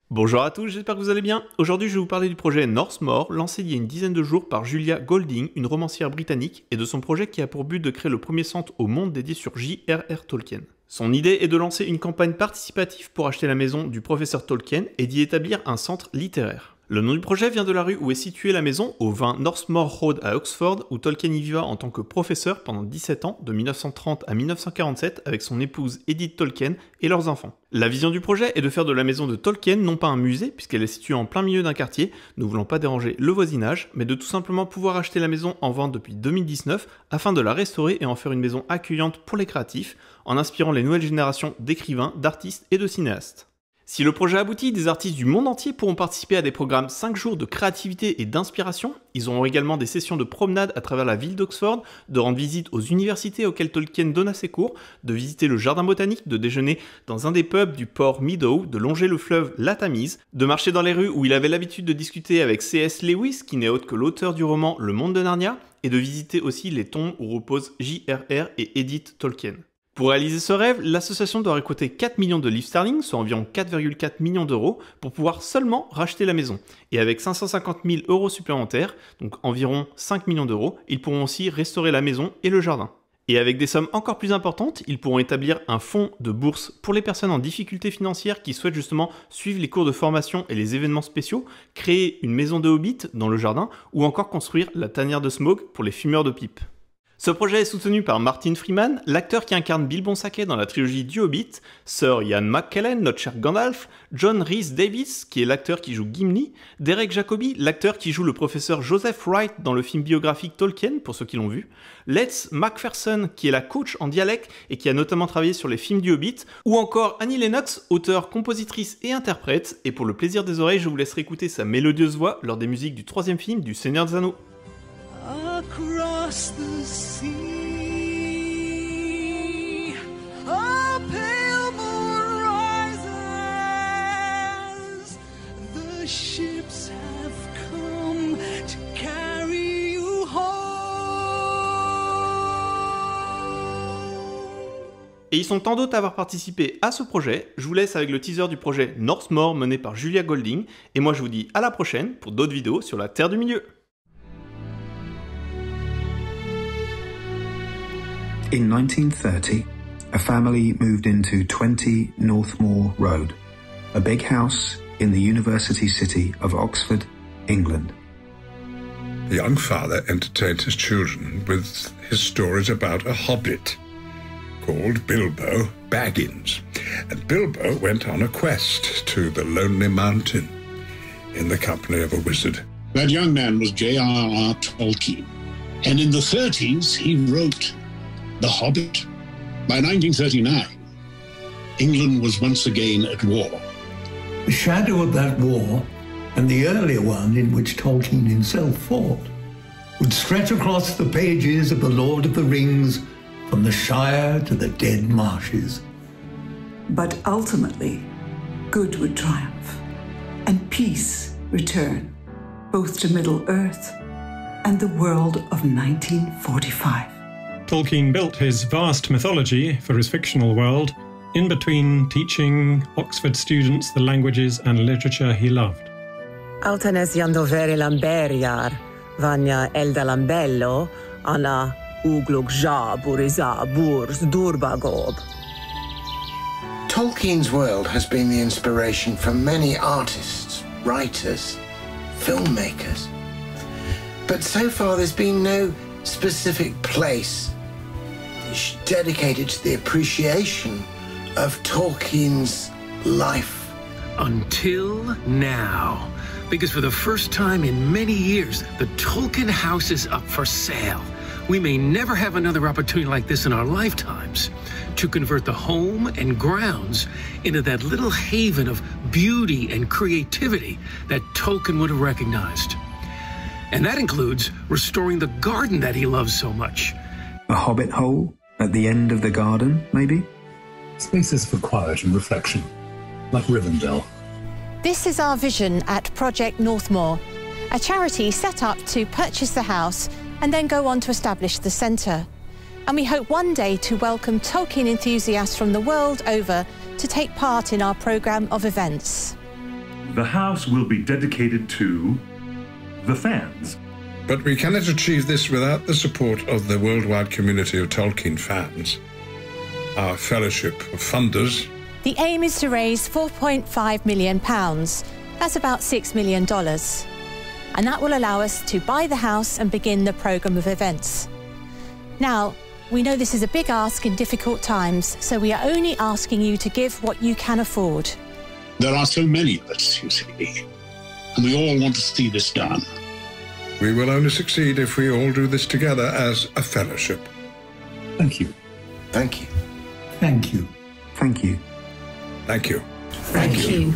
Bonjour à tous, j'espère que vous allez bien. Aujourd'hui, je vais vous parler du projet Northmore, lancé il y a une dizaine de jours par Julia Golding, une romancière britannique, et de son projet qui a pour but de créer le premier centre au monde dédié sur J.R.R. Tolkien. Son idée est de lancer une campagne participative pour acheter la maison du professeur Tolkien et d'y établir un centre littéraire. Le nom du projet vient de la rue où est située la maison, au 20 Northmore Road à Oxford, où Tolkien y vivait en tant que professeur pendant 17 ans, de 1930 à 1947, avec son épouse Edith Tolkien et leurs enfants. La vision du projet est de faire de la maison de Tolkien non pas un musée, puisqu'elle est située en plein milieu d'un quartier, ne voulant pas déranger le voisinage, mais de tout simplement pouvoir acheter la maison en vente depuis 2019, afin de la restaurer et en faire une maison accueillante pour les créatifs, en inspirant les nouvelles générations d'écrivains, d'artistes et de cinéastes. Si le projet aboutit, des artistes du monde entier pourront participer à des programmes 5 jours de créativité et d'inspiration. Ils auront également des sessions de promenade à travers la ville d'Oxford, de rendre visite aux universités auxquelles Tolkien donna ses cours, de visiter le jardin botanique, de déjeuner dans un des pubs du port Meadow, de longer le fleuve la Tamise, de marcher dans les rues où il avait l'habitude de discuter avec C.S. Lewis, qui n'est autre que l'auteur du roman Le Monde de Narnia, et de visiter aussi les tombes où reposent J.R.R. et Edith Tolkien. Pour réaliser ce rêve, l'association doit récolter 4 millions de livres sterling, soit environ 4,4 millions d'euros, pour pouvoir seulement racheter la maison. Et avec 550 000 euros supplémentaires, donc environ 5 millions d'euros, ils pourront aussi restaurer la maison et le jardin. Et avec des sommes encore plus importantes, ils pourront établir un fonds de bourse pour les personnes en difficulté financière qui souhaitent justement suivre les cours de formation et les événements spéciaux, créer une maison de hobbit dans le jardin, ou encore construire la tanière de Smaug pour les fumeurs de pipe. Ce projet est soutenu par Martin Freeman, l'acteur qui incarne Bilbon Sackey dans la trilogie du Hobbit, Sir Ian McKellen, notre cher Gandalf, John Rhys Davies, qui est l'acteur qui joue Gimli, Derek Jacobi, l'acteur qui joue le professeur Joseph Wright dans le film biographique Tolkien, pour ceux qui l'ont vu, Letts Macpherson, qui est la coach en dialecte et qui a notamment travaillé sur les films du Hobbit, ou encore Annie Lennox, auteure, compositrice et interprète, et pour le plaisir des oreilles, je vous laisserai écouter sa mélodieuse voix lors des musiques du 3e film du Seigneur des Anneaux. Across the sea, a pale moon rises. The ships have come to carry you home. Et ils sont tant d'autres à avoir participé à ce projet. Je vous laisse avec le teaser du projet Northmore mené par Julia Golding. Et moi je vous dis à la prochaine pour d'autres vidéos sur la Terre du Milieu. In 1930, a family moved into 20 Northmore Road, a big house in the university city of Oxford, England. The young father entertained his children with his stories about a hobbit called Bilbo Baggins. And Bilbo went on a quest to the Lonely Mountain in the company of a wizard. That young man was J.R.R. Tolkien. And in the 30s, he wrote The Hobbit. By 1939, England was once again at war. The shadow of that war, and the earlier one in which Tolkien himself fought, would stretch across the pages of The Lord of the Rings from the Shire to the Dead Marshes. But ultimately, good would triumph, and peace return, both to Middle-earth and the world of 1945. Tolkien built his vast mythology for his fictional world in between teaching Oxford students the languages and literature he loved. Altanes Yandovere Lamberiar, Vanya Elda Lambello, Anna Uglug Jaburiza Burs Durbagob. Tolkien's world has been the inspiration for many artists, writers, filmmakers. But so far there's been no specific place dedicated to the appreciation of Tolkien's life. Until now. Because for the first time in many years, the Tolkien house is up for sale. We may never have another opportunity like this in our lifetimes to convert the home and grounds into that little haven of beauty and creativity that Tolkien would have recognized. And that includes restoring the garden that he loves so much. A hobbit hole at the end of the garden, maybe? Spaces for quiet and reflection, like Rivendell. This is our vision at Project Northmore, a charity set up to purchase the house and then go on to establish the centre. And we hope one day to welcome Tolkien enthusiasts from the world over to take part in our programme of events. The house will be dedicated to the fans. But we cannot achieve this without the support of the worldwide community of Tolkien fans. Our fellowship of funders. The aim is to raise £4.5 million. That's about $6 million. And that will allow us to buy the house and begin the programme of events. Now, we know this is a big ask in difficult times, so we are only asking you to give what you can afford. There are so many of us, you see, and we all want to see this done. We will only succeed if we all do this together as a fellowship. Thank you. Thank you. Thank you. Thank you. Thank you. Thank you.